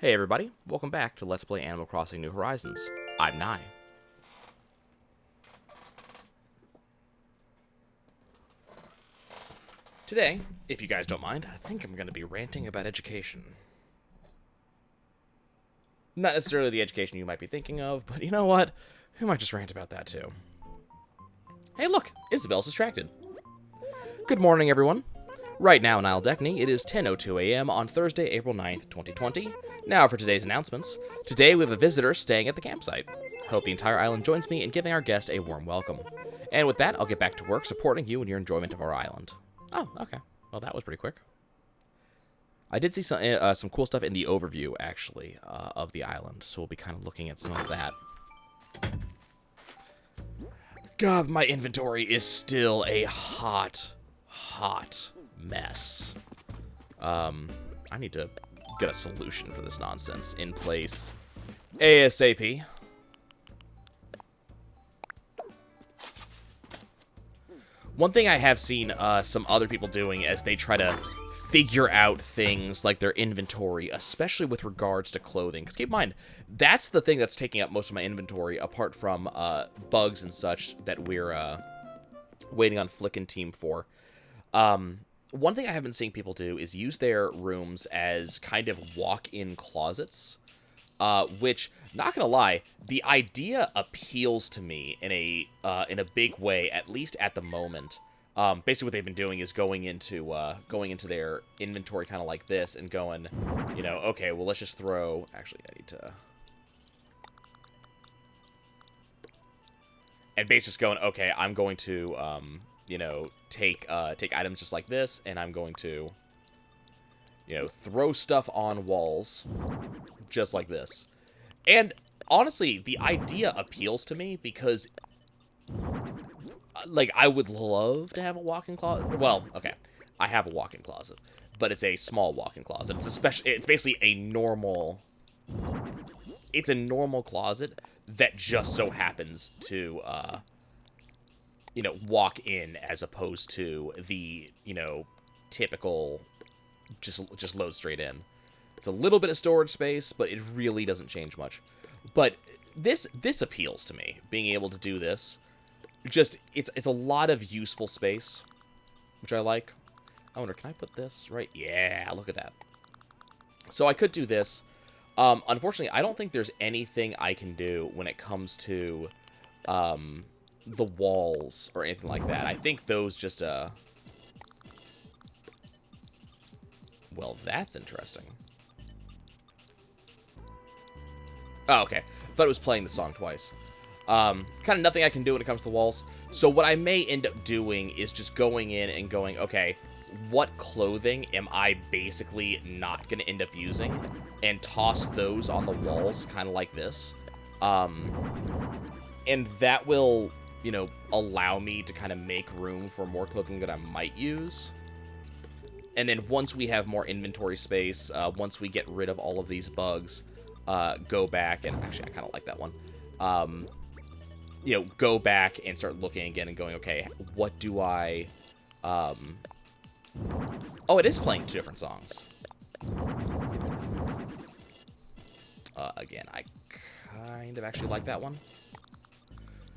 Hey everybody, welcome back to Let's Play Animal Crossing New Horizons. I'm Nye. Today, if you guys don't mind, I think I'm going to be ranting about education. Not necessarily the education you might be thinking of, but you know what? We might just rant about that too. Hey look, Isabel's distracted. Good morning everyone. Right now in Isle Deckney, it is 10:02 a.m. on Thursday, April 9th, 2020. Now for today's announcements. Today we have a visitor staying at the campsite. Hope the entire island joins me in giving our guest a warm welcome. And with that, I'll get back to work supporting you in your enjoyment of our island. Oh, okay. Well, that was pretty quick. I did see some cool stuff in the overview, actually, of the island, so we'll be kind of looking at some of that. God, my inventory is still a hot mess. I need to get a solution for this nonsense in place ASAP. One thing I have seen some other people doing as they try to figure out things like their inventory, especially with regards to clothing. Because keep in mind, that's the thing that's taking up most of my inventory, apart from bugs and such that we're waiting on Flick and Team for. One thing I have been seeing people do is use their rooms as kind of walk-in closets, which, not gonna lie, the idea appeals to me in a big way, at least at the moment. Basically what they've been doing is going into their inventory kind of like this and going, you know, okay, well, let's just throw, actually, I need to, and basically just going, okay, I'm going to, you know, take items just like this, and I'm going to, you know, throw stuff on walls just like this. And honestly, the idea appeals to me because, like, I would love to have a walk-in closet. Well, okay, I have a walk-in closet, but it's a small walk-in closet. It's basically a normal, it's a normal closet that just so happens to, you know, walk in as opposed to the, you know, typical just load straight in. It's a little bit of storage space, but it really doesn't change much. But this appeals to me, being able to do this. Just, it's a lot of useful space, which I like. I wonder, can I put this right? Yeah, look at that. So I could do this. Unfortunately, I don't think there's anything I can do when it comes to the walls or anything like that. I think those just, well, that's interesting. Oh, okay. I thought it was playing the song twice. Kind of nothing I can do when it comes to walls. So what I may end up doing is just going in and going, okay, what clothing am I basically not going to end up using? And toss those on the walls, kind of like this. And that will, you know, allow me to kind of make room for more clothing that I might use. And then once we have more inventory space, once we get rid of all of these bugs, go back, and actually I kind of like that one, you know, go back and start looking again and going, okay, what do I, oh, it is playing two different songs. Again, I kind of actually like that one.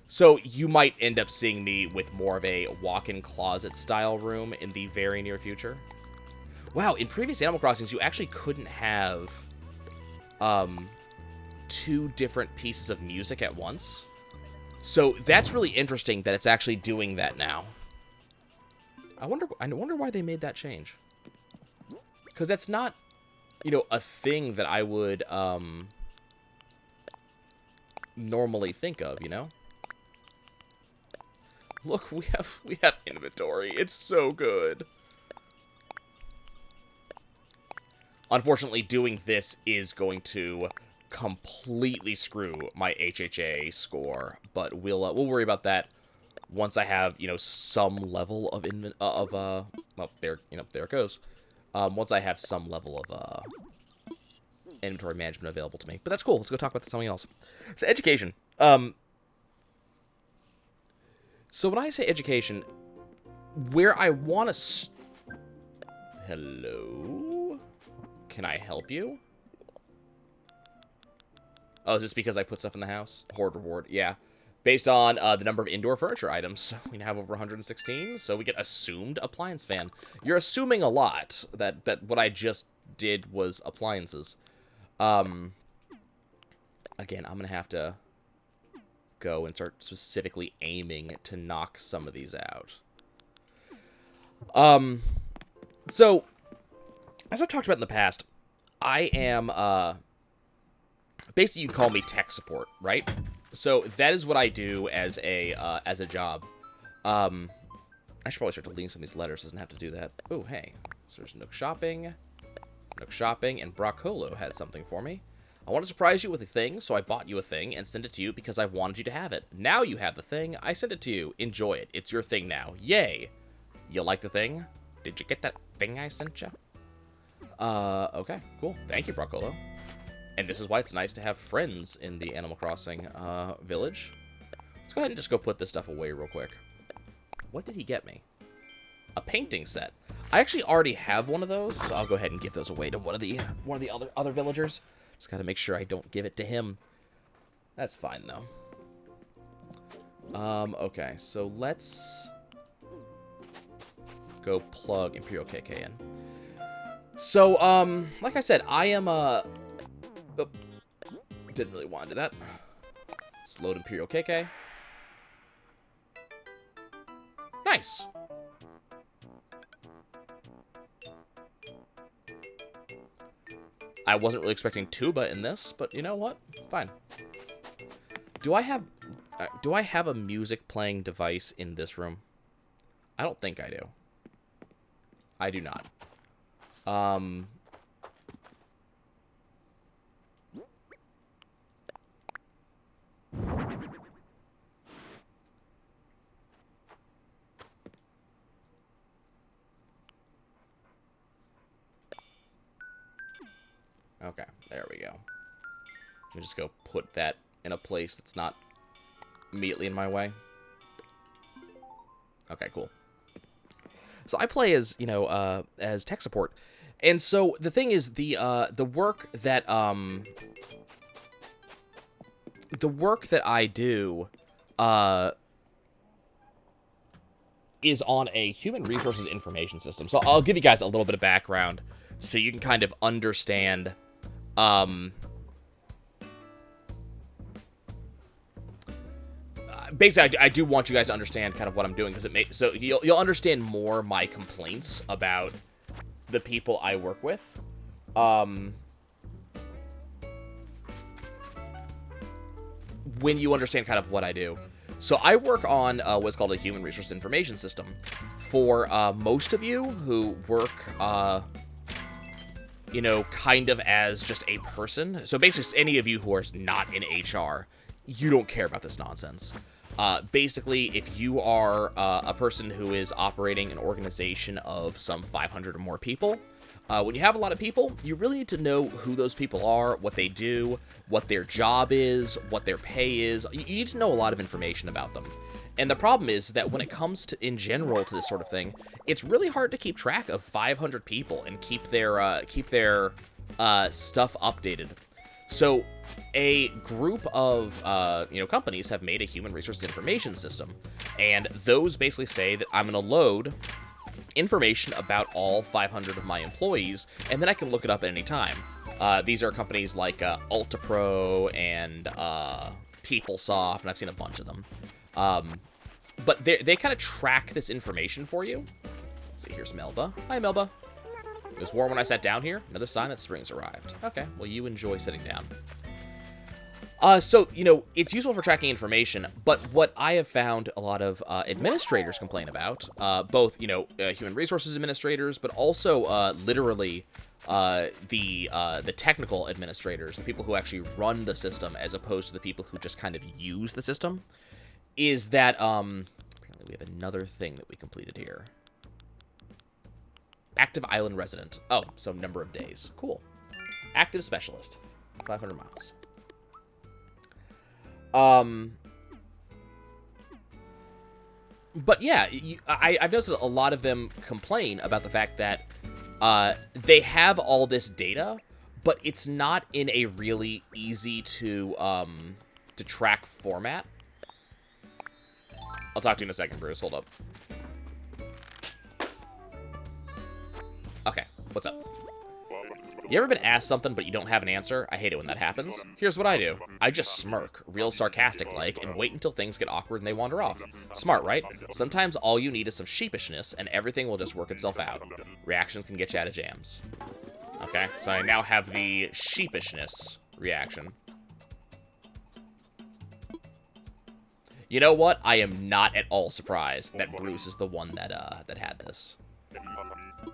So you might end up seeing me with more of a walk-in closet style room in the very near future. Wow, in previous Animal Crossings, you actually couldn't have two different pieces of music at once. So that's really interesting that it's actually doing that now. I wonder why they made that change. Because that's not, you know, a thing that I would normally think of, you know? Look, we have inventory. It's so good. Unfortunately, doing this is going to completely screw my HHA score, but we'll worry about that once I have, you know, some level of well, there, you know, there it goes. Once I have some level of inventory management available to me. But that's cool. Let's go talk about something else. So education. So when I say education, where I want to hello? Can I help you? Oh, is this because I put stuff in the house? Hoard reward, yeah. Based on the number of indoor furniture items. We now have over 116, so we get assumed appliance fan. You're assuming a lot that what I just did was appliances. Again, I'm going to have to go and start specifically aiming to knock some of these out. So, as I've talked about in the past, I am, basically you'd call me tech support, right? So that is what I do as a job. I should probably start deleting some of these letters. Doesn't have to do that. Oh, hey. So there's Nook Shopping, and Broccolo had something for me. I want to surprise you with a thing, so I bought you a thing and sent it to you because I wanted you to have it. Now you have the thing. I sent it to you. Enjoy it. It's your thing now. Yay. You like the thing? Did you get that thing I sent you? Okay, cool. Thank you, Broccolo. And this is why it's nice to have friends in the Animal Crossing village. Let's go ahead and just go put this stuff away real quick. What did he get me? A painting set. I actually already have one of those, so I'll go ahead and give those away to one of the other villagers. Just gotta make sure I don't give it to him. That's fine though. Okay, so let's go plug Imperial KK in. So, like I said, I am oh, didn't really want to do that. Let's load Imperial KK. Nice. I wasn't really expecting tuba in this, but you know what? Fine. Do I have a music playing device in this room? I don't think I do. I do not. Okay, there we go. Let me just go put that in a place that's not immediately in my way. Okay, cool. So I play as, you know, as tech support. And so the thing is, the work that I do is on a human resources information system. So I'll give you guys a little bit of background so you can kind of understand basically, I do want you guys to understand kind of what I'm doing, because it makes so you'll understand more my complaints about the people I work with. When you understand kind of what I do. So I work on what's called a human resource information system. For most of you who work, you know, kind of as just a person. So basically, any of you who are not in HR, you don't care about this nonsense. Basically, if you are a person who is operating an organization of some 500 or more people, when you have a lot of people, you really need to know who those people are, what they do, what their job is, what their pay is. You need to know a lot of information about them. And the problem is that when it comes to, in general, to this sort of thing, it's really hard to keep track of 500 people and keep their stuff updated. So a group of, you know, companies have made a human resources information system, and those basically say that I'm going to load information about all 500 of my employees, and then I can look it up at any time. These are companies like Ultipro and PeopleSoft, and I've seen a bunch of them. But they kind of track this information for you. Let's see, here's Melba. Hi, Melba. It was warm when I sat down here. Another sign that spring's arrived. Okay, well, you enjoy sitting down. So, you know, it's useful for tracking information, but what I have found a lot of administrators complain about, both, you know, human resources administrators, but also literally the technical administrators, the people who actually run the system, as opposed to the people who just kind of use the system, is that, apparently we have another thing that we completed here. Active island resident. Oh, so number of days. Cool. Active specialist. 500 miles. But yeah, I've noticed that a lot of them complain about the fact that they have all this data, but it's not in a really easy to track format. I'll talk to you in a second, Bruce. Hold up. Okay, what's up? You ever been asked something but you don't have an answer? I hate it when that happens. Here's what I do. I just smirk, real sarcastic-like, and wait until things get awkward and they wander off. Smart, right? Sometimes all you need is some sheepishness, and everything will just work itself out. Reactions can get you out of jams. Okay, so I now have the sheepishness reaction. You know what? I am not at all surprised that Bruce is the one that had this.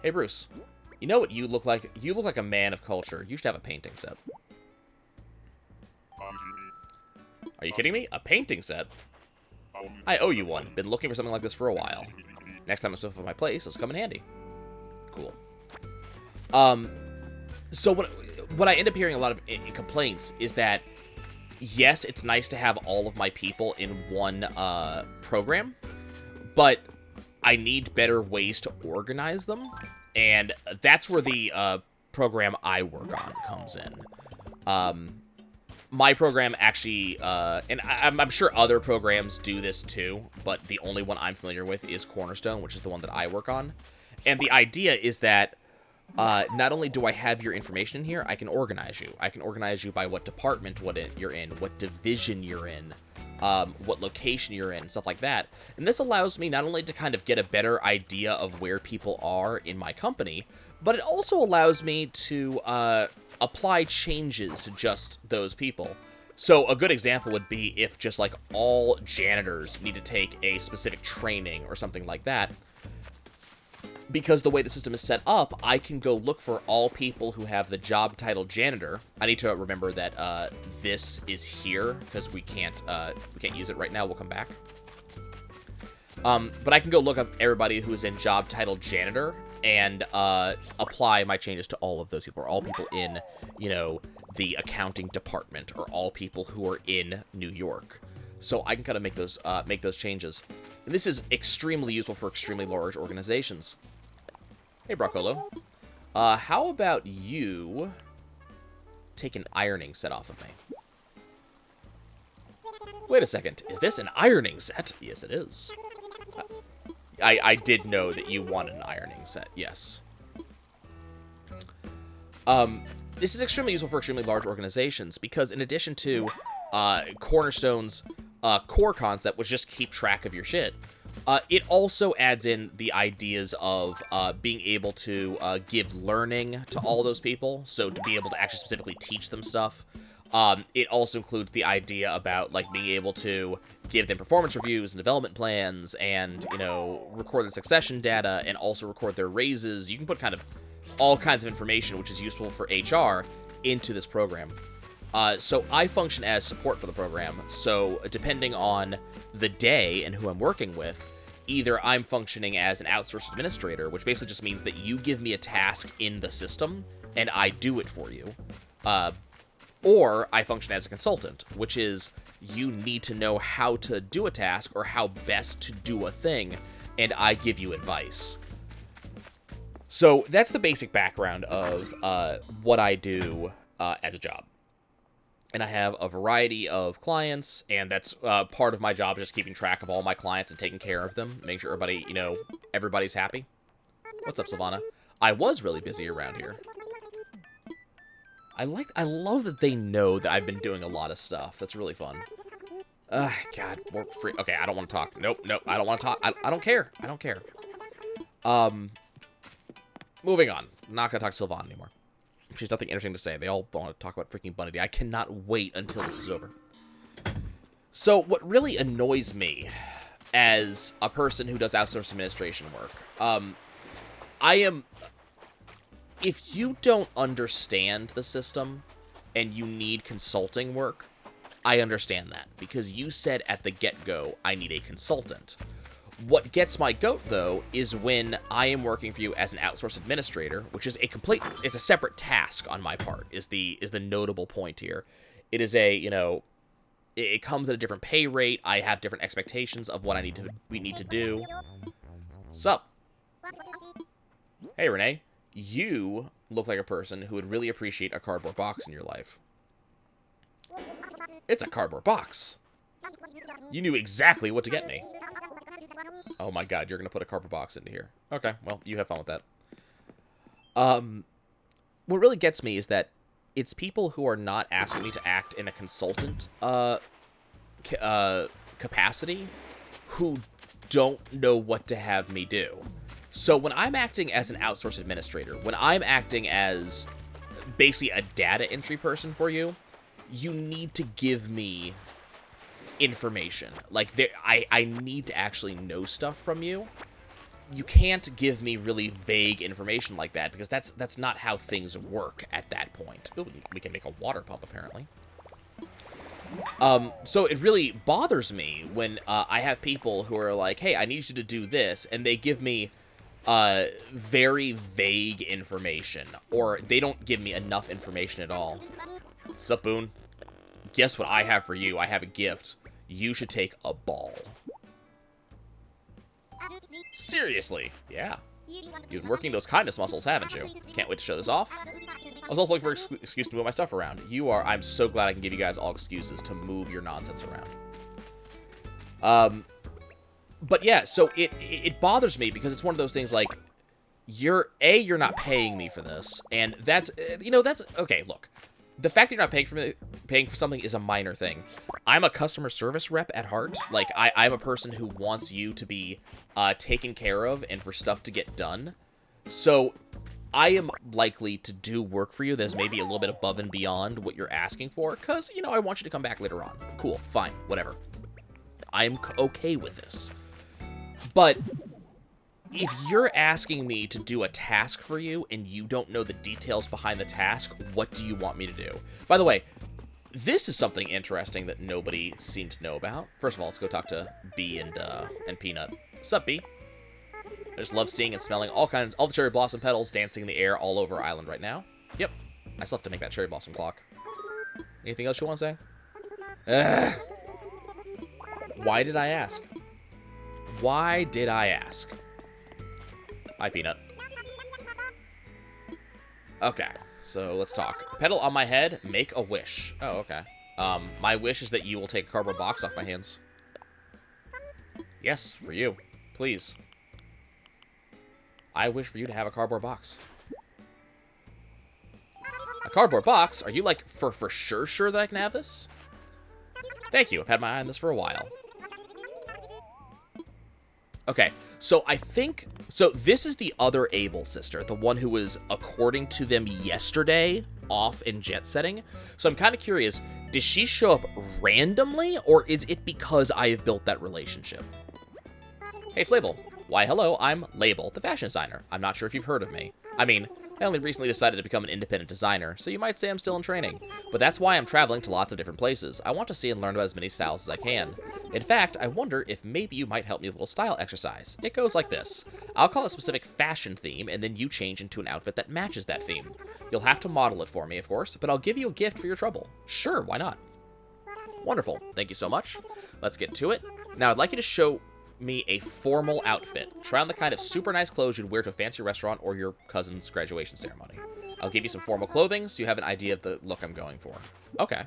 Hey, Bruce. You know what you look like? You look like a man of culture. You should have a painting set. Are you kidding me? A painting set? I owe you one. Been looking for something like this for a while. Next time I'm stuff at my place, this will come in handy. Cool. So what I end up hearing a lot of in complaints is that, yes, it's nice to have all of my people in one program, but I need better ways to organize them. And that's where the program I work on comes in. My program actually, and I'm sure other programs do this too, but the only one I'm familiar with is Cornerstone, which is the one that I work on. And the idea is that not only do I have your information in here, I can organize you. I can organize you by what department you're in, what division you're in, what location you're in, stuff like that. And this allows me not only to kind of get a better idea of where people are in my company, but it also allows me to apply changes to just those people. So a good example would be if just like all janitors need to take a specific training or something like that. Because the way the system is set up, I can go look for all people who have the job title janitor. I need to remember that this is here because we can't use it right now. We'll come back. But I can go look up everybody who is in job title janitor and apply my changes to all of those people, or all people in, you know, the accounting department, or all people who are in New York. So I can kind of make those changes. And this is extremely useful for extremely large organizations. Hey, Broccolo. How about you take an ironing set off of me? Wait a second. Is this an ironing set? Yes, it is. I did know that you wanted an ironing set. Yes. This is extremely useful for extremely large organizations because in addition to Cornerstone's core concept, which just keep track of your shit, it also adds in the ideas of being able to give learning to all those people, so to be able to actually specifically teach them stuff. It also includes the idea about like being able to give them performance reviews and development plans, and you know, record the succession data, and also record their raises. You can put kind of all kinds of information, which is useful for HR, into this program. So I function as support for the program. So depending on the day and who I'm working with, either I'm functioning as an outsourced administrator, which basically just means that you give me a task in the system and I do it for you. Or I function as a consultant, which is you need to know how to do a task or how best to do a thing, and I give you advice. So that's the basic background of what I do as a job. And I have a variety of clients, and that's part of my job, just keeping track of all my clients and taking care of them, making sure everybody, you know, everybody's happy. What's up, Savannah? I was really busy around here. I love that they know that I've been doing a lot of stuff. That's really fun. God, more free. Okay, I don't want to talk. Nope, I don't want to talk. I don't care. I don't care. Moving on. I'm not gonna talk to Sylvana anymore. She's nothing interesting to say. They all want to talk about freaking Bunny. I cannot wait until this is over. So, what really annoys me as a person who does outsourced administration work, if you don't understand the system and you need consulting work, I understand that, because you said at the get-go, I need a consultant. What gets my goat, though, is when I am working for you as an outsourced administrator, which is it's a separate task on my part, is the notable point here. It is it comes at a different pay rate. I have different expectations of what we need to do. Sup? Hey, Renee. You look like a person who would really appreciate a cardboard box in your life. It's a cardboard box. You knew exactly what to get me. Oh my god, you're going to put a cardboard box into here. Okay, well, you have fun with that. What really gets me is that it's people who are not asking me to act in a consultant capacity who don't know what to have me do. So when I'm acting as an outsourced administrator, when I'm acting as basically a data entry person for you, you need to give me information. Like, I need to actually know stuff from you. You can't give me really vague information like that, because that's not how things work at that point. Ooh, we can make a water pump, apparently. So it really bothers me when I have people who are like, hey, I need you to do this, and they give me very vague information, or they don't give me enough information at all. Sup, Boone? Guess what I have for you? I have a gift. You should take a ball. Seriously? Yeah. You've been working those kindness muscles, haven't you? Can't wait to show this off. I was also looking for an excuse to move my stuff around. I'm so glad I can give you guys all excuses to move your nonsense around. But yeah, so it bothers me because it's one of those things like, you're not paying me for this, and that's, okay, look. The fact that you're not paying for something is a minor thing. I'm a customer service rep at heart. Like, I'm a person who wants you to be taken care of and for stuff to get done. So I am likely to do work for you that's maybe a little bit above and beyond what you're asking for, because, I want you to come back later on. Cool, fine, whatever. I'm okay with this. But if you're asking me to do a task for you and you don't know the details behind the task, what do you want me to do? By the way, this is something interesting that nobody seemed to know about. First of all, let's go talk to Bee and Peanut. Sup, Bee? I just love seeing and smelling all the cherry blossom petals dancing in the air all over Island right now. Yep, I still have to make that cherry blossom clock. Anything else you want to say? Why did I ask? Why did I ask? Hi, Peanut. Okay, so let's talk. Petal on my head, make a wish. Oh, okay. My wish is that you will take a cardboard box off my hands. Yes, for you. Please. I wish for you to have a cardboard box. A cardboard box? Are you, like, for sure that I can have this? Thank you. I've had my eye on this for a while. Okay, so I think... So this is the other Able sister, the one who was, according to them yesterday, off in jet setting. So I'm kind of curious, does she show up randomly, or is it because I have built that relationship? Hey, it's Label. Why, hello, I'm Label, the fashion designer. I'm not sure if you've heard of me. I mean, I only recently decided to become an independent designer, so you might say I'm still in training. But that's why I'm traveling to lots of different places. I want to see and learn about as many styles as I can. In fact, I wonder if maybe you might help me with a little style exercise. It goes like this. I'll call a specific fashion theme, and then you change into an outfit that matches that theme. You'll have to model it for me, of course, but I'll give you a gift for your trouble. Sure, why not? Wonderful. Thank you so much. Let's get to it. Now, I'd like you to show me a formal outfit. Try on the kind of super nice clothes you'd wear to a fancy restaurant or your cousin's graduation ceremony. I'll give you some formal clothing so you have an idea of the look I'm going for. Okay.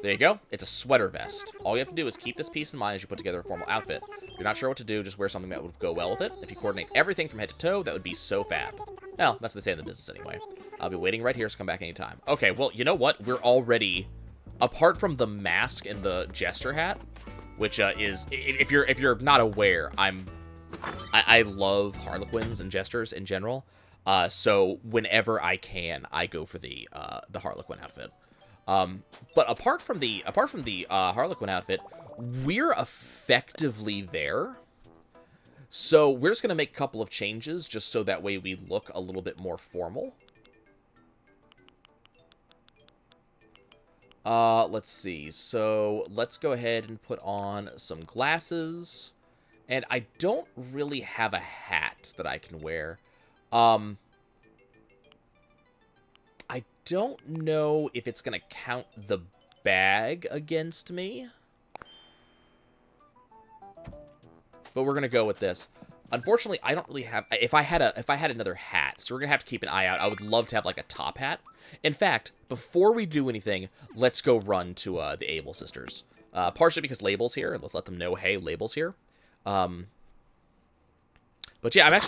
There you go. It's a sweater vest. All you have to do is keep this piece in mind as you put together a formal outfit. If you're not sure what to do, just wear something that would go well with it. If you coordinate everything from head to toe, that would be so fab. Well, that's what they say in the business anyway. I'll be waiting right here, so come back anytime. Okay, well, you know what? We're already... Apart from the mask and the jester hat, which is, if you're not aware, I love Harlequins and jesters in general. So whenever I can, I go for the Harlequin outfit. But apart from the Harlequin outfit, we're effectively there. So we're just gonna make a couple of changes just so that way we look a little bit more formal. Let's see. So let's go ahead and put on some glasses. And I don't really have a hat that I can wear. I don't know if it's going to count the bag against me. But we're going to go with this. Unfortunately, I don't really have... If I had another hat, so we're going to have to keep an eye out. I would love to have, like, a top hat. In fact, before we do anything, let's go run to the Able Sisters. Partially because Label's here, and let's let them know, hey, Label's here. But yeah,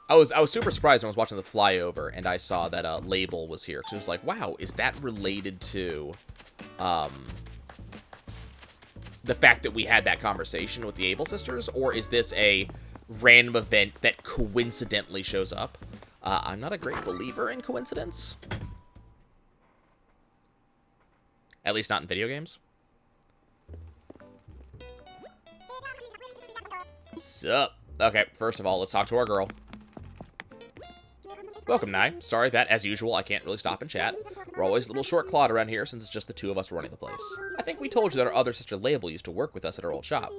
I was super surprised when I was watching the flyover, and I saw that Label was here. Because it was like, wow, is that related to... the fact that we had that conversation with the Able Sisters, or is this a random event that coincidentally shows up? I'm not a great believer in coincidence. At least not in video games. Sup? Okay, first of all, let's talk to our girl. Welcome, Nye. Sorry that, as usual, I can't really stop and chat. We're always a little short-clawed around here since it's just the two of us running the place. I think we told you that our other sister Label used to work with us at our old shop.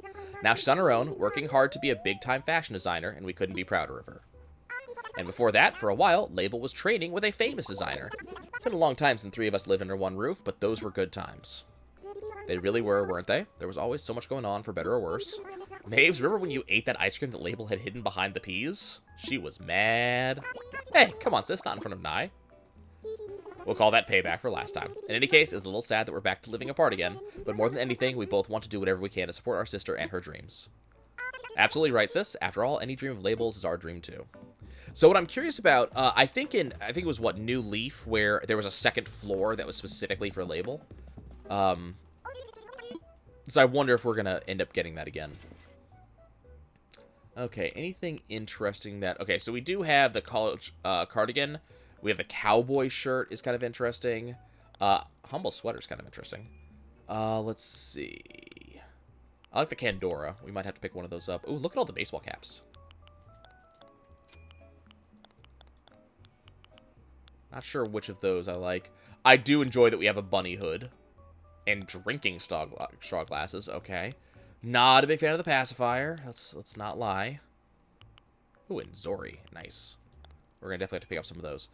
Now she's on her own, working hard to be a big-time fashion designer, and we couldn't be prouder of her. And before that, for a while, Label was training with a famous designer. It's been a long time since 3 of us lived under one roof, but those were good times. They really were, weren't they? There was always so much going on, for better or worse. Mabes, remember when you ate that ice cream that Label had hidden behind the peas? She was mad. Hey, come on, sis, not in front of Nye. We'll call that payback for last time. In any case, it's a little sad that we're back to living apart again, but more than anything, we both want to do whatever we can to support our sister and her dreams. Absolutely right, sis. After all, any dream of Label's is our dream too. So what I'm curious about, I think it was, what, New Leaf, where there was a second floor that was specifically for Label. So I wonder if we're going to end up getting that again. Okay, anything interesting that... Okay, so we do have the college cardigan. We have the cowboy shirt is kind of interesting. Humble sweater is kind of interesting. Let's see. I like the Candora. We might have to pick one of those up. Ooh, look at all the baseball caps. Not sure which of those I like. I do enjoy that we have a bunny hood. And drinking straw glasses. Okay. Not a big fan of the pacifier. Let's not lie. Ooh, and Zori. Nice. We're going to definitely have to pick up some of those.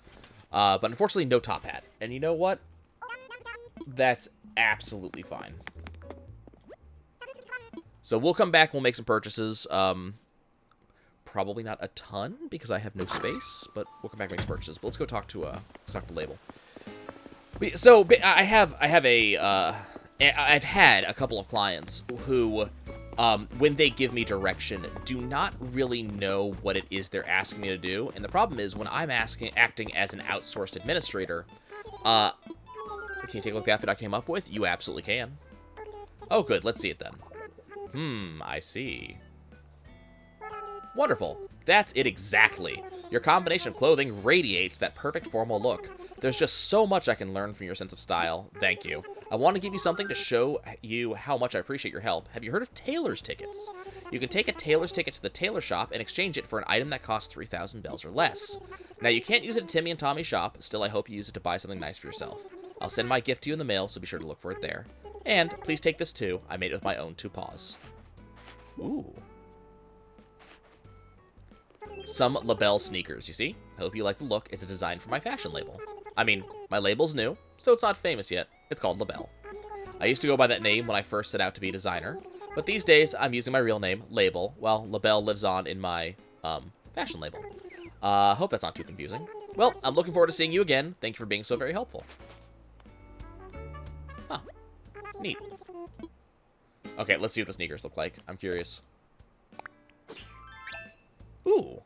But unfortunately, no top hat. And you know what? That's absolutely fine. So we'll come back and we'll make some purchases. Probably not a ton because I have no space, but we'll come back and make some purchases. But let's go talk to Label. So I've had a couple of clients who, when they give me direction, do not really know what it is they're asking me to do. And the problem is when I'm acting as an outsourced administrator, can you take a look at the outfit I came up with? You absolutely can. Oh, good. Let's see it then. I see. Wonderful. That's it exactly. Your combination of clothing radiates that perfect formal look. There's just so much I can learn from your sense of style. Thank you. I want to give you something to show you how much I appreciate your help. Have you heard of tailor's tickets? You can take a tailor's ticket to the tailor shop and exchange it for an item that costs 3,000 bells or less. Now, you can't use it at Timmy and Tommy's shop. Still, I hope you use it to buy something nice for yourself. I'll send my gift to you in the mail, so be sure to look for it there. And please take this too. I made it with my own 2 paws. Ooh. Some LaBelle sneakers, you see? I hope you like the look. It's a design for my fashion label. I mean, my label's new, so it's not famous yet. It's called LaBelle. I used to go by that name when I first set out to be a designer, but these days I'm using my real name, Label, while LaBelle lives on in my fashion label. Hope that's not too confusing. Well, I'm looking forward to seeing you again. Thank you for being so very helpful. Huh. Neat. Okay, let's see what the sneakers look like. I'm curious. Ooh.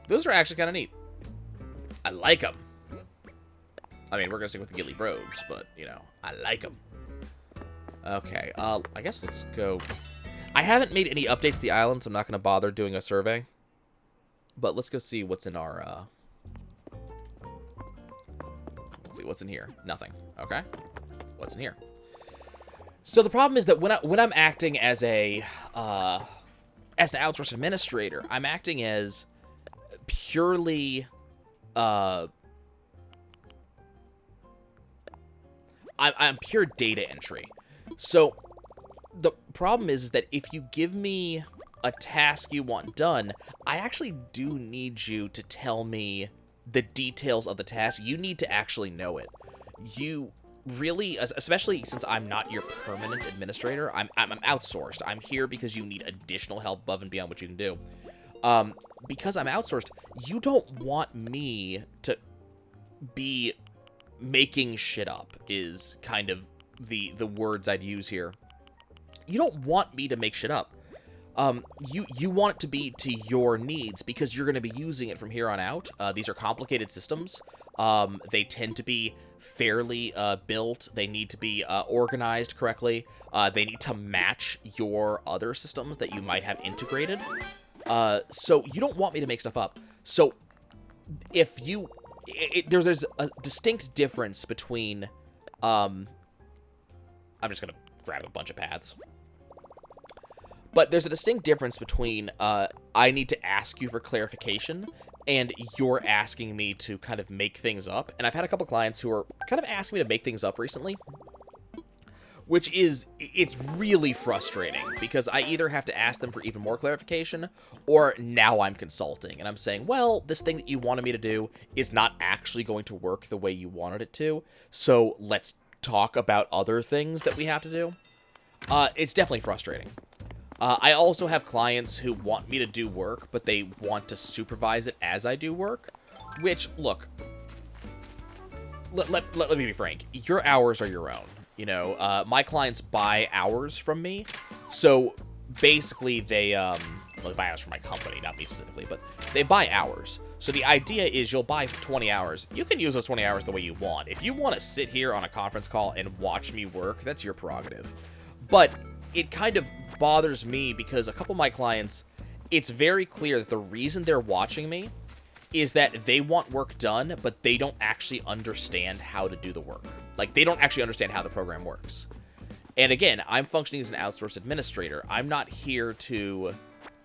Those are actually kind of neat. I like them. I mean, we're going to stick with the Ghillie Brogues, but, you know, I like them. Okay, I guess let's go. I haven't made any updates to the island, so I'm not going to bother doing a survey. But let's go see what's in our, let's see, what's in here? Nothing. Okay. What's in here? So the problem is that when I'm acting as an outsourced administrator, I'm acting as purely, I'm pure data entry. So the problem is that if you give me a task you want done, I actually do need you to tell me the details of the task. You need to actually know it. really, especially since I'm not your permanent administrator, I'm outsourced. I'm here because you need additional help above and beyond what you can do. Because I'm outsourced, you don't want me to be making shit up, is kind of the words I'd use here. You don't want me to make shit up. You want it to be to your needs because you're going to be using it from here on out. These are complicated systems. They tend to be fairly built. They need to be organized correctly. They need to match your other systems that you might have integrated. So you don't want me to make stuff up. So if you... there's a distinct difference between... I'm just going to grab a bunch of paths. But there's a distinct difference between I need to ask you for clarification and you're asking me to kind of make things up. And I've had a couple clients who are kind of asking me to make things up recently, which is, it's really frustrating because I either have to ask them for even more clarification or now I'm consulting and I'm saying, well, this thing that you wanted me to do is not actually going to work the way you wanted it to. So let's talk about other things that we have to do. It's definitely frustrating. I also have clients who want me to do work, but they want to supervise it as I do work, which, look, let me be frank. Your hours are your own. You know, my clients buy hours from me, so basically they, well, they buy hours from my company, not me specifically, but they buy hours. So the idea is you'll buy 20 hours. You can use those 20 hours the way you want. If you want to sit here on a conference call and watch me work, that's your prerogative. But it kind of bothers me because a couple of my clients, it's very clear that the reason they're watching me is that they want work done, but they don't actually understand how to do the work. Like, they don't actually understand how the program works. And again, I'm functioning as an outsourced administrator. I'm not here to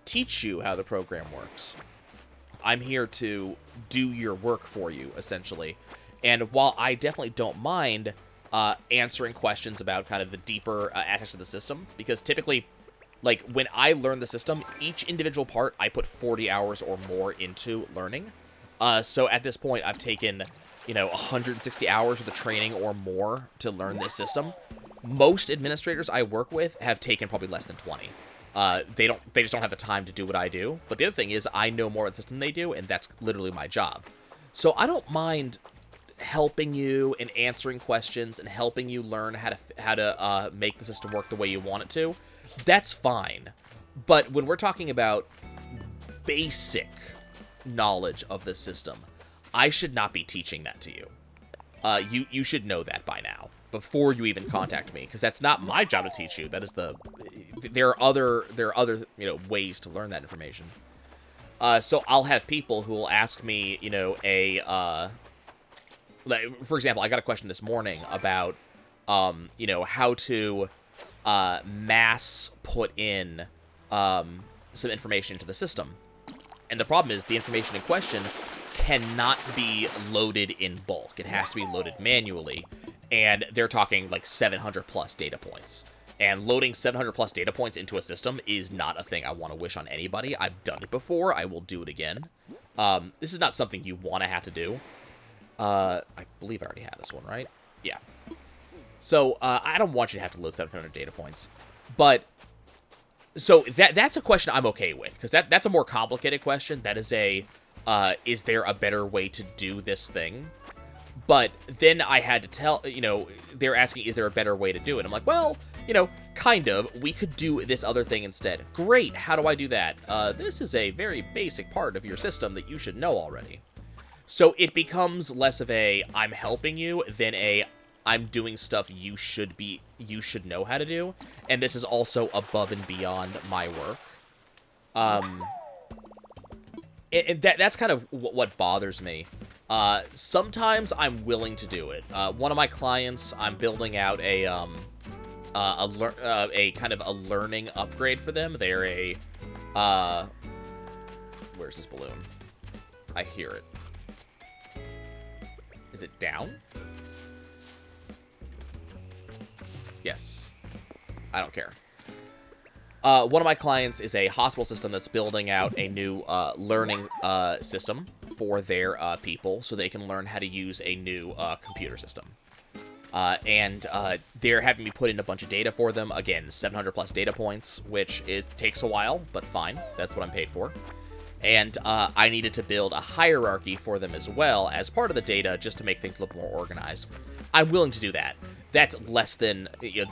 teach you how the program works. I'm here to do your work for you, essentially. And while I definitely don't mind answering questions about kind of the deeper aspects of the system, because typically, like, when I learn the system, each individual part I put 40 hours or more into learning. So at this point, I've taken, you know, 160 hours of the training or more to learn this system. Most administrators I work with have taken probably less than 20. They just don't have the time to do what I do. But the other thing is I know more of the system than they do, and that's literally my job. So I don't mind helping you and answering questions and helping you learn how to make the system work the way you want it to. That's fine. But when we're talking about basic knowledge of the system, I should not be teaching that to you. You should know that by now before you even contact me, because that's not my job to teach you. That is there are other you know, ways to learn that information. So I'll have people who will ask me, you know, like, for example, I got a question this morning about you know, how to mass put in some information into the system. And the problem is the information in question cannot be loaded in bulk. It has to be loaded manually. And they're talking like 700 plus data points. And loading 700 plus data points into a system is not a thing I want to wish on anybody. I've done it before. I will do it again. This is not something you want to have to do. I believe I already had this one, right? Yeah. So, I don't want you to have to load 700 data points. But, so, that's a question I'm okay with. Because that's a more complicated question. That is is there a better way to do this thing? But then I had to tell, you know, they're asking, is there a better way to do it? I'm like, well, you know, kind of. We could do this other thing instead. Great. How do I do that? This is a very basic part of your system that you should know already. So it becomes less of a I'm helping you than a I'm doing stuff you should know how to do, and this is also above and beyond my work. That's kind of what bothers me. Sometimes I'm willing to do it. One of my clients, I'm building out a kind of a learning upgrade for them. They're where's this balloon? I hear it. Is it down? Yes. I don't care. One of my clients is a hospital system that's building out a new learning system for their people so they can learn how to use a new computer system. and they're having me put in a bunch of data for them. Again, 700 plus data points, which takes a while, but fine. That's what I'm paid for. And I needed to build a hierarchy for them as well as part of the data, just to make things look more organized. I'm willing to do that. That's less than,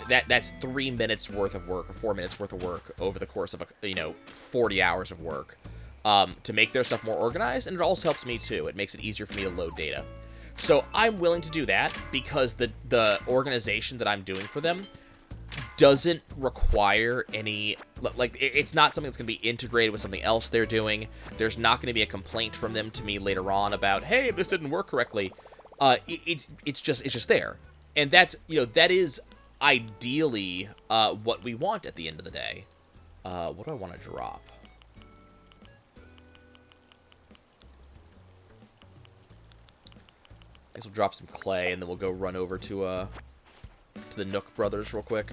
that's 3 minutes worth of work or 4 minutes worth of work over the course of 40 hours of work to make their stuff more organized, and it also helps me too. It makes it easier for me to load data. So I'm willing to do that because the organization that I'm doing for them doesn't require any, like, it's not something that's going to be integrated with something else they're doing. There's not going to be a complaint from them to me later on about, hey, this didn't work correctly. It's just there. And that's, that is ideally what we want at the end of the day. What do I want to drop? I guess we'll drop some clay, and then we'll go run over to the Nook Brothers real quick.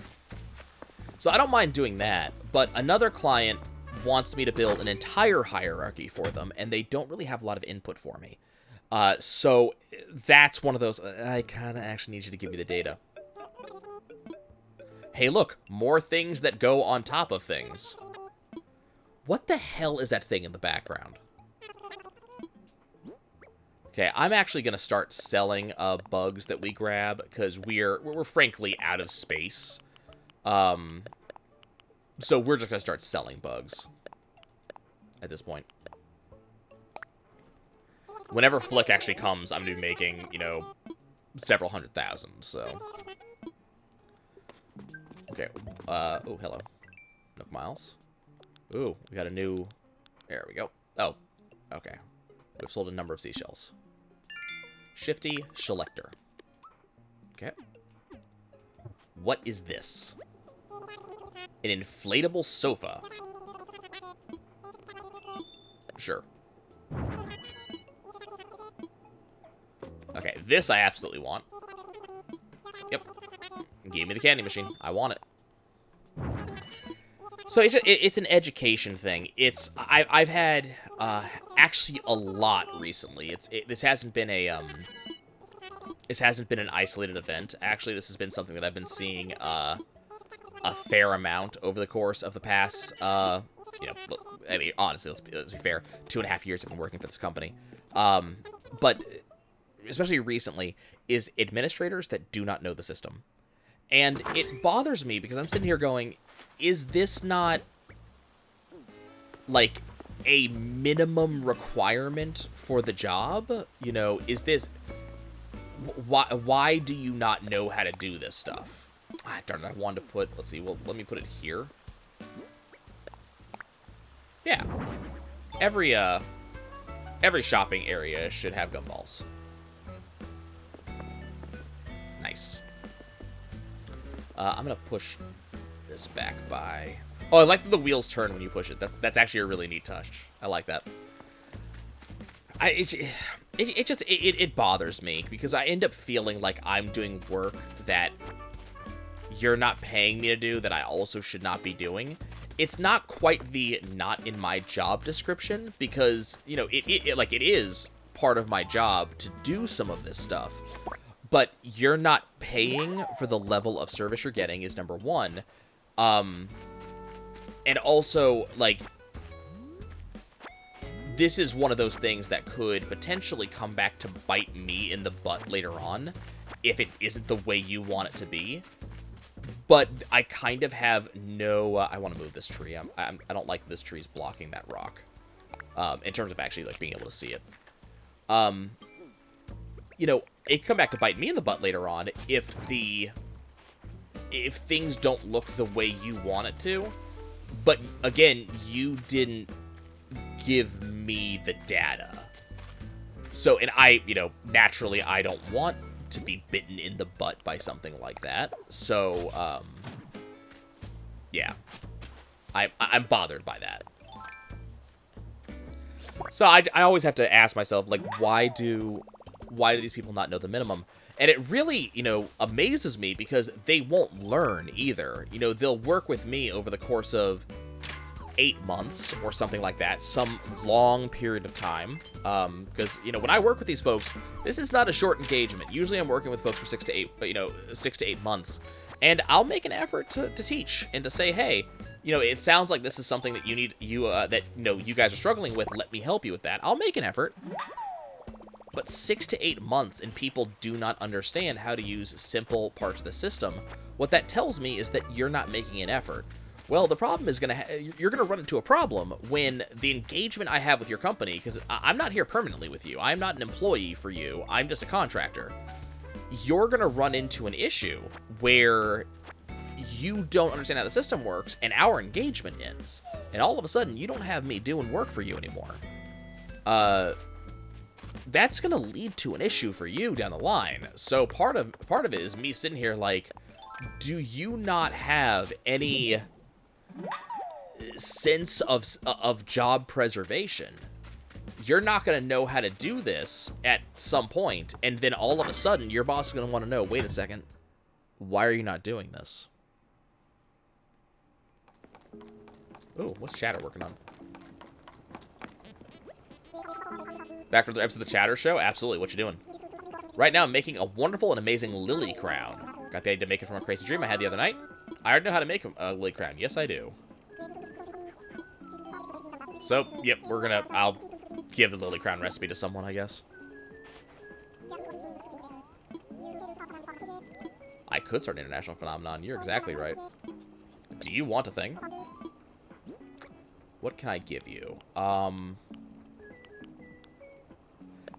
So I don't mind doing that, but another client wants me to build an entire hierarchy for them, and they don't really have a lot of input for me. So that's one of those, I kind of actually need you to give me the data. Hey, look, more things that go on top of things. What the hell is that thing in the background? Okay, I'm actually going to start selling bugs that we grab, because we're frankly out of space. So we're just going to start selling bugs at this point. Whenever Flick actually comes, I'm going to be making, several 100,000, so. Okay, oh, hello. Nook Miles. Ooh, we got a new, there we go. Oh, okay. We've sold a number of seashells. Shifty Selector. Okay. What is this? An inflatable sofa. Sure. Okay, this I absolutely want. Yep. Give me the candy machine. I want it. So it's an education thing. I've had actually a lot recently. This hasn't been an isolated event. Actually, this has been something that I've been seeing a fair amount over the course of the past. I mean, honestly, let's be fair. 2.5 years I've been working for this company. But especially recently, is administrators that do not know the system. And it bothers me because I'm sitting here going, is this not, like, a minimum requirement for the job? Is this... Why do you not know how to do this stuff? Ah, darn it, I wanted to put... Let's see, well, let me put it here. Yeah. Every shopping area should have gumballs. Nice. I'm gonna push this back by... Oh, I like that the wheels turn when you push it. That's actually a really neat touch. I like that. It bothers me because I end up feeling like I'm doing work that you're not paying me to do that I also should not be doing. It's not quite the not in my job description because, it is part of my job to do some of this stuff. But you're not paying for the level of service you're getting is number one. And also, like, this is one of those things that could potentially come back to bite me in the butt later on if it isn't the way you want it to be. But I kind of have no... I want to move this tree. I don't like this tree's blocking that rock. In terms of actually, like, being able to see it. It could come back to bite me in the butt later on if things don't look the way you want it to. But, again, you didn't give me the data. So, and naturally I don't want to be bitten in the butt by something like that. So, yeah. I'm bothered by that. So I always have to ask myself, like, why do these people not know the minimum? And it really, amazes me because they won't learn either. They'll work with me over the course of 8 months or something like that, some long period of time. Because, you know, when I work with these folks, this is not a short engagement. Usually I'm working with folks for 6 to 8, 6 to 8 months. And I'll make an effort to teach and to say, hey, you know, it sounds like this is something that you guys are struggling with. Let me help you with that. I'll make an effort. But 6 to 8 months and people do not understand how to use simple parts of the system. What that tells me is that you're not making an effort. Well, the problem is you're going to run into a problem when the engagement I have with your company, because I'm not here permanently with you. I'm not an employee for you. I'm just a contractor. You're going to run into an issue where you don't understand how the system works and our engagement ends. And all of a sudden, you don't have me doing work for you anymore. That's going to lead to an issue for you down the line. So part of it is me sitting here like, do you not have any sense of job preservation? You're not going to know how to do this at some point, and then all of a sudden your boss is going to want to know, wait a second, why are you not doing this? Ooh, what's Chatter working on? Back for the episode of the Chatter Show? Absolutely, what you doing? Right now I'm making a wonderful and amazing lily crown. Got the idea to make it from a crazy dream I had the other night. I already know how to make a lily crown. Yes, I do. So, yep, I'll give the lily crown recipe to someone, I guess. I could start an international phenomenon. You're exactly right. Do you want a thing? What can I give you?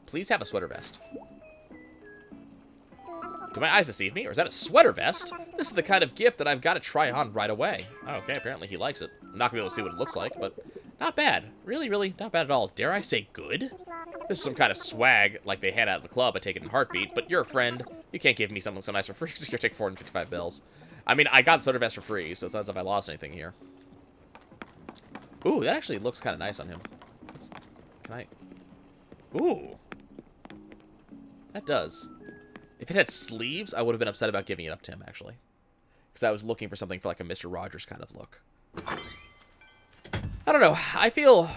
Please have a sweater vest. Do my eyes deceive me, or is that a sweater vest? This is the kind of gift that I've got to try on right away. Oh, okay, apparently he likes it. I'm not going to be able to see what it looks like, but not bad. Really, really not bad at all. Dare I say good? This is some kind of swag like they hand out at the club. I take it in a heartbeat, but you're a friend. You can't give me something so nice for free, so you're take 455 bills. I mean, I got the sweater vest for free, so it's not as if I lost anything here. Ooh, that actually looks kind of nice on him. Can I... Ooh. That does. If it had sleeves, I would have been upset about giving it up to him, actually. Because I was looking for something for like a Mr. Rogers kind of look. I don't know. I feel...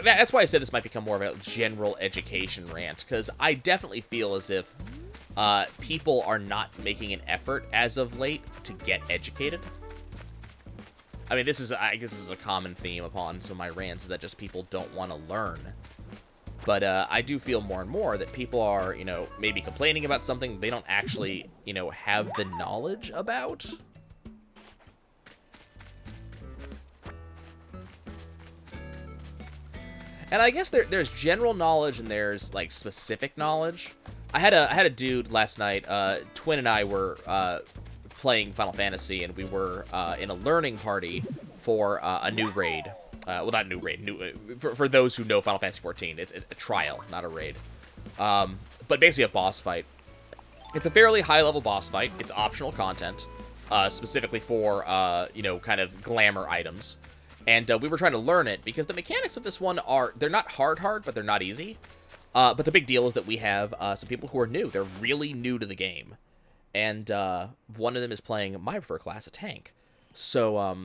That's why I said this might become more of a general education rant. Because I definitely feel as if people are not making an effort as of late to get educated. I mean, I guess this is a common theme upon some of my rants, is that just people don't want to learn. But I do feel more and more that people are, you know, maybe complaining about something they don't actually, you know, have the knowledge about. And I guess there's general knowledge and there's, like, specific knowledge. I had a dude last night, Twin and I were playing Final Fantasy, and we were in a learning party for a new raid. Well, not new raid. For those who know Final Fantasy XIV, it's a trial, not a raid. But basically a boss fight. It's a fairly high-level boss fight. It's optional content, specifically for, you know, kind of glamour items. And we were trying to learn it, because the mechanics of this one they're not hard, but they're not easy. But the big deal is that we have some people who are new. They're really new to the game. And one of them is playing my preferred class, a tank. So,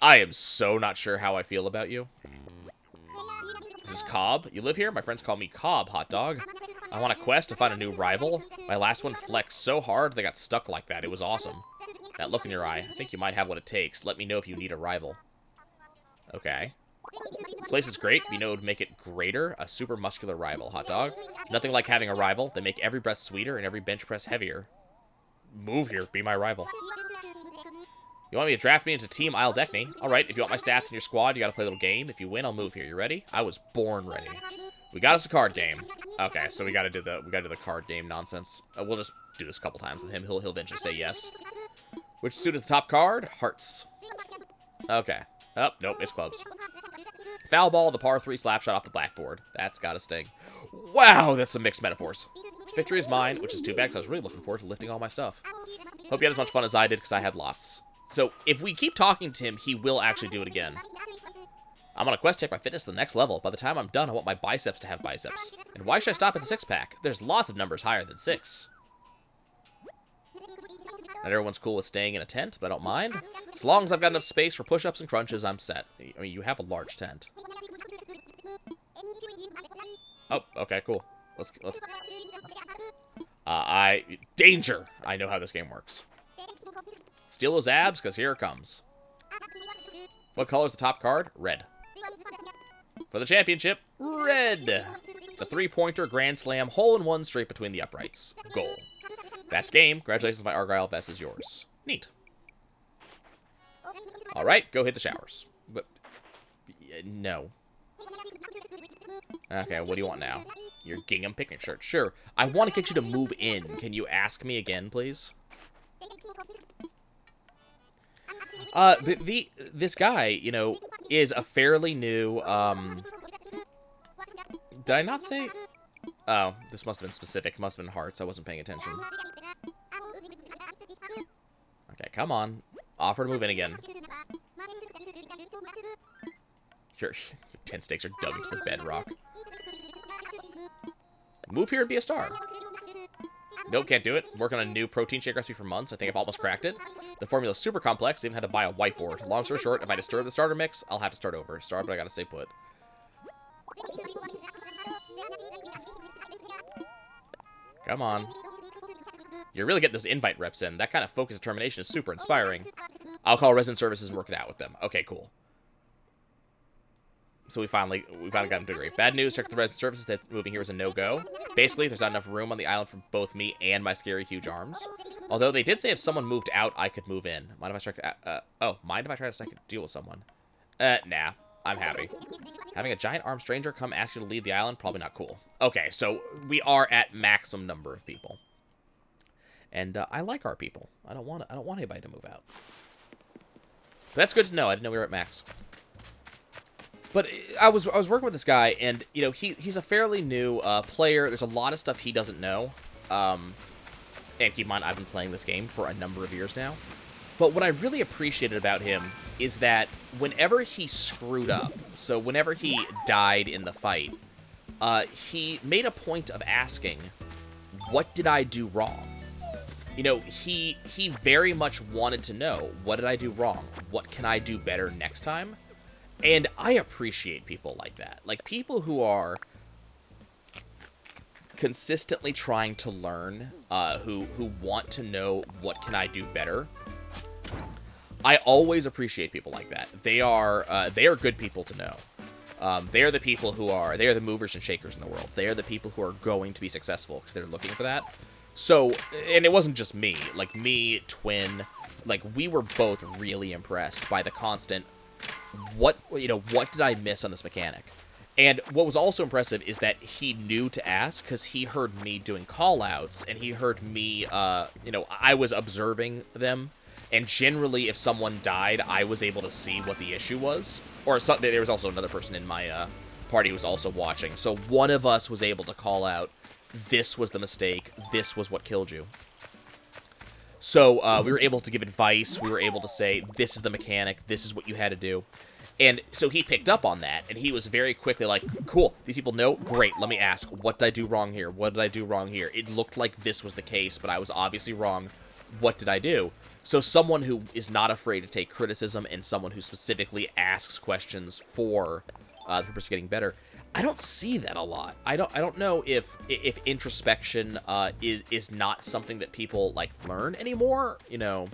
I am so not sure how I feel about you. This is Cobb. You live here? My friends call me Cobb, hot dog. I want a quest to find a new rival. My last one flexed so hard they got stuck like that. It was awesome. That look in your eye. I think you might have what it takes. Let me know if you need a rival. Okay. This place is great. You know what would make it greater? A super muscular rival, hot dog. Nothing like having a rival. They make every breath sweeter and every bench press heavier. Move here. Be my rival. You want me to draft me into Team I'll deck me? Alright, if you want my stats in your squad, you gotta play a little game. If you win, I'll move here. You ready? I was born ready. We got us a card game. Okay, so we gotta do the card game nonsense. We'll just do this a couple times with him. He'll eventually say yes. Which suit is the top card? Hearts. Okay. Oh, nope, it's clubs. Foul ball, the par 3 slap shot off the blackboard. That's gotta sting. Wow, that's some mixed metaphors. Victory is mine, which is too bad because I was really looking forward to lifting all my stuff. Hope you had as much fun as I did, because I had lots. So, if we keep talking to him, he will actually do it again. I'm on a quest to take my fitness to the next level. By the time I'm done, I want my biceps to have biceps. And why should I stop at the 6-pack? There's lots of numbers higher than 6. Not everyone's cool with staying in a tent, but I don't mind. As long as I've got enough space for push-ups and crunches, I'm set. I mean, you have a large tent. Oh, okay, cool. Let's danger! I know how this game works. Steal those abs, because here it comes. What color is the top card? Red. For the championship, red! It's a three-pointer, grand slam, hole-in-one straight between the uprights. Goal. That's game. Congratulations, my Argyle. Best is yours. Neat. Alright, go hit the showers. But, no. Okay, what do you want now? Your gingham picnic shirt. Sure. I want to get you to move in. Can you ask me again, please? This guy, you know, is a fairly new, did I not say? Oh, this must have been specific. Must have been hearts. I wasn't paying attention. Okay, come on. Offer to move in again. Your tent stakes are dug into the bedrock. Move here and be a star. Nope, can't do it. Working on a new protein shake recipe for months. I think I've almost cracked it. The formula's super complex. I even had to buy a whiteboard. Long story short, if I disturb the starter mix, I'll have to start over. Sorry, but I gotta stay put. Come on. You're really getting those invite reps in. That kind of focus and determination is super inspiring. I'll call resident services and work it out with them. Okay, cool. So we finally got him to agree. Bad news, check the resident services that moving here is a no-go. Basically, there's not enough room on the island for both me and my scary huge arms. Although they did say if someone moved out, I could move in. Mind if I try mind if I try to strike a deal with someone? Nah. I'm happy. Having a giant armed stranger come ask you to leave the island, probably not cool. Okay, so we are at maximum number of people. And I like our people. I don't want anybody to move out. But that's good to know. I didn't know we were at max. But I was working with this guy, and you know he's a fairly new player. There's a lot of stuff he doesn't know. And keep in mind, I've been playing this game for a number of years now. But what I really appreciated about him is that whenever he screwed up, so whenever he died in the fight, he made a point of asking, what did I do wrong? You know, he very much wanted to know, what did I do wrong? What can I do better next time? And I appreciate people like that. Like, people who are consistently trying to learn, who want to know, what can I do better? I always appreciate people like that. They are good people to know. They are the people they are the movers and shakers in the world. They are the people who are going to be successful because they're looking for that. So, and it wasn't just me. Like, me, Twin, like, we were both really impressed by the constant, what did I miss on this mechanic? And what was also impressive is that he knew to ask because he heard me doing call-outs, and he heard me, I was observing them. And generally, if someone died, I was able to see what the issue was. Or there was also another person in my party who was also watching. So one of us was able to call out, this was the mistake, this was what killed you. So we were able to give advice, we were able to say, this is the mechanic, this is what you had to do. And so he picked up on that, and he was very quickly like, cool, these people know? Great, let me ask, what did I do wrong here? What did I do wrong here? It looked like this was the case, but I was obviously wrong. What did I do? So someone who is not afraid to take criticism and someone who specifically asks questions for the purpose of getting better, I don't see that a lot. I don't know if introspection is not something that people like learn anymore. You know,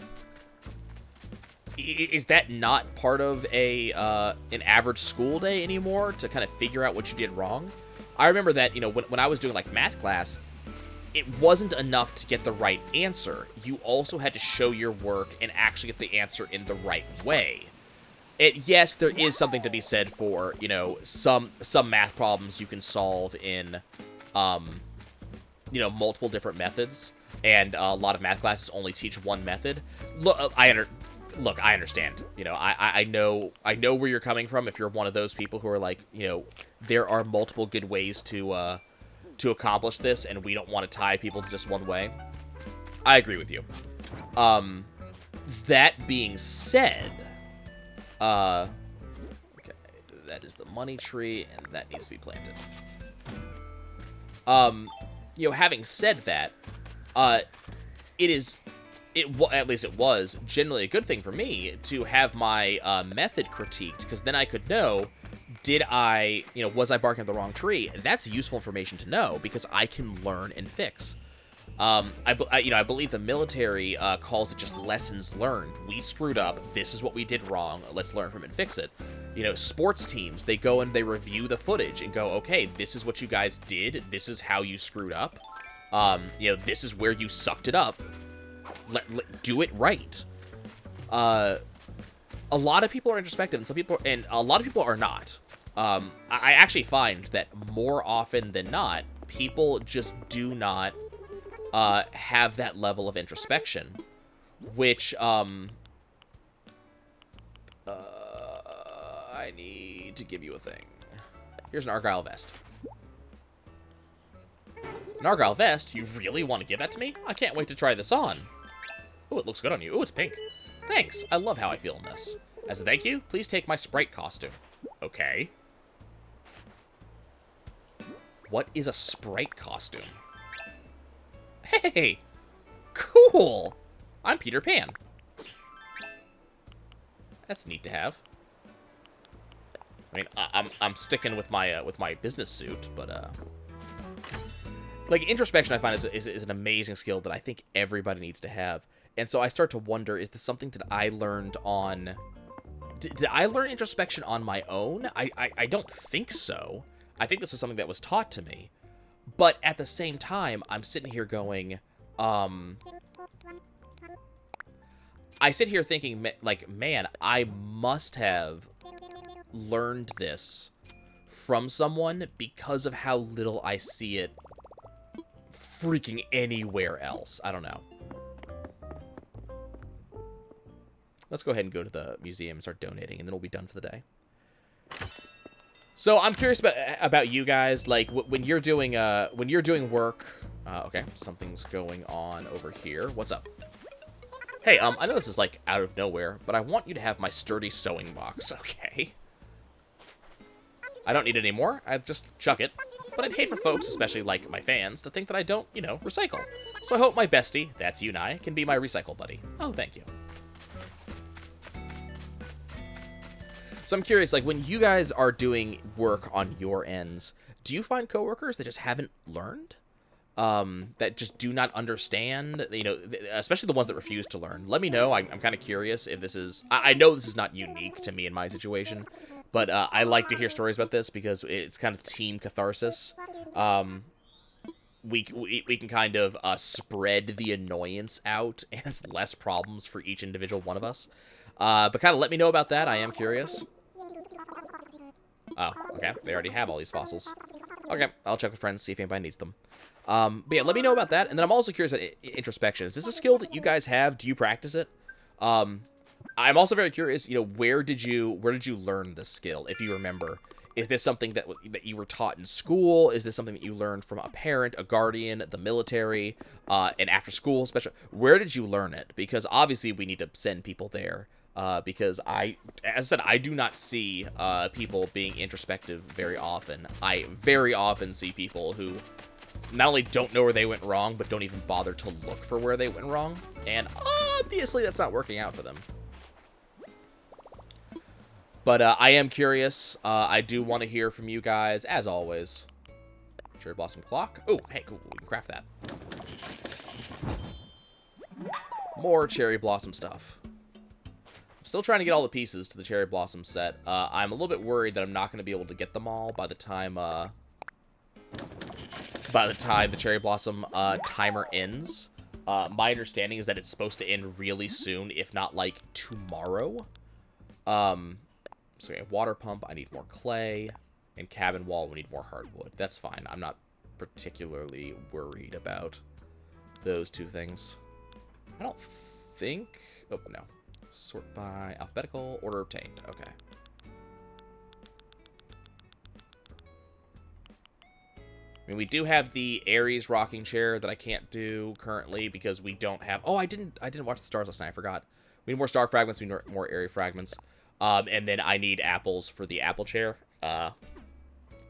is that not part of an average school day anymore to kind of figure out what you did wrong? I remember that, you know, when I was doing like math class, it wasn't enough to get the right answer. You also had to show your work and actually get the answer in the right way. Yes, there is something to be said for, you know, some math problems you can solve in, multiple different methods, and a lot of math classes only teach one method. Look, I understand. You know, I know where you're coming from. If you're one of those people who are like, you know, there are multiple good ways to accomplish this, and we don't want to tie people to just one way. I agree with you. That being said, okay, that is the money tree, and that needs to be planted. Having said that, it at least it was generally a good thing for me to have my method critiqued, because then I could know, did I, was I barking up the wrong tree? That's useful information to know, because I can learn and fix. I believe the military calls it just lessons learned. We screwed up. This is what we did wrong. Let's learn from it and fix it. Sports teams, they go and they review the footage and go, okay, this is what you guys did. This is how you screwed up. This is where you sucked it up. Do it right. A lot of people are introspective, and a lot of people are not. I actually find that more often than not, people just do not have that level of introspection, which I need to give you a thing. Here's an Argyle vest. An Argyle vest? You really want to give that to me? I can't wait to try this on. Oh, it looks good on you. Oh, it's pink. Thanks. I love how I feel in this. As a thank you, please take my Sprite costume. Okay. What is a Sprite costume? Hey! Cool! I'm Peter Pan. That's neat to have. I mean, I'm sticking with my business suit, but like, introspection I find is an amazing skill that I think everybody needs to have. And so I start to wonder, is this something that I learned on... Did I learn introspection on my own? I don't think so. I think this is something that was taught to me. But at the same time, I'm sitting here going, I sit here thinking, like, man, I must have learned this from someone because of how little I see it freaking anywhere else. I don't know. Let's go ahead and go to the museum and start donating, and then we'll be done for the day. So I'm curious about you guys, like when you're doing work. Okay, something's going on over here. What's up? Hey, I know this is like out of nowhere, but I want you to have my sturdy sewing box. Okay. I don't need it anymore. I just chuck it. But I'd hate for folks, especially like my fans, to think that I don't, recycle. So I hope my bestie, that's you and I, can be my recycle buddy. Oh, thank you. So I'm curious, like, when you guys are doing work on your ends, do you find coworkers that just haven't learned? That just do not understand, especially the ones that refuse to learn? Let me know. I'm kind of curious if this is... I know this is not unique to me in my situation, but I like to hear stories about this because it's kind of team catharsis. We can kind of spread the annoyance out, and it's less problems for each individual one of us. But kind of let me know about that. I am curious. Oh, okay. They already have all these fossils. Okay, I'll check with friends, see if anybody needs them. But yeah, let me know about that. And then I'm also curious about introspection. Is this a skill that you guys have? Do you practice it? I'm also very curious, where did you learn this skill, if you remember? Is this something that you were taught in school? Is this something that you learned from a parent, a guardian, the military, an after-school special? Where did you learn it? Because obviously we need to send people there. Because as I said, I do not see people being introspective very often. I very often see people who not only don't know where they went wrong, but don't even bother to look for where they went wrong. And obviously that's not working out for them. But I am curious. I do want to hear from you guys, as always. Cherry Blossom Clock. Oh, hey, cool. We can craft that. More Cherry Blossom stuff. Still trying to get all the pieces to the Cherry Blossom set. I'm a little bit worried that I'm not going to be able to get them all by the time the Cherry Blossom timer ends. My understanding is that it's supposed to end really soon, if not like tomorrow. So yeah, water pump, I need more clay, and cabin wall, we need more hardwood. That's fine. I'm not particularly worried about those two things. I don't think... Oh, no. Sort by alphabetical, order obtained. Okay. I mean, we do have the Ares rocking chair that I can't do currently because we don't have... Oh, I didn't watch the stars last night. I forgot. We need more star fragments. We need more Aerie fragments. And then I need apples for the apple chair. I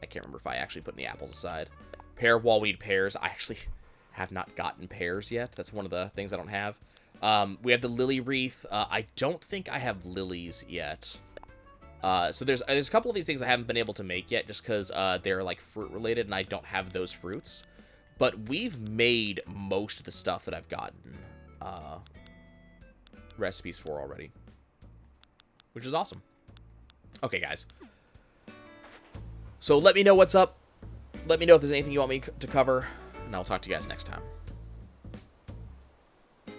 can't remember if I actually put any apples aside. Pear wall, we need pears. I actually have not gotten pears yet. That's one of the things I don't have. We have the lily wreath. I don't think I have lilies yet. So there's a couple of these things I haven't been able to make yet just because they're like fruit related and I don't have those fruits. But we've made most of the stuff that I've gotten recipes for already, which is awesome. Okay, guys. So let me know what's up. Let me know if there's anything you want me to cover, and I'll talk to you guys next time.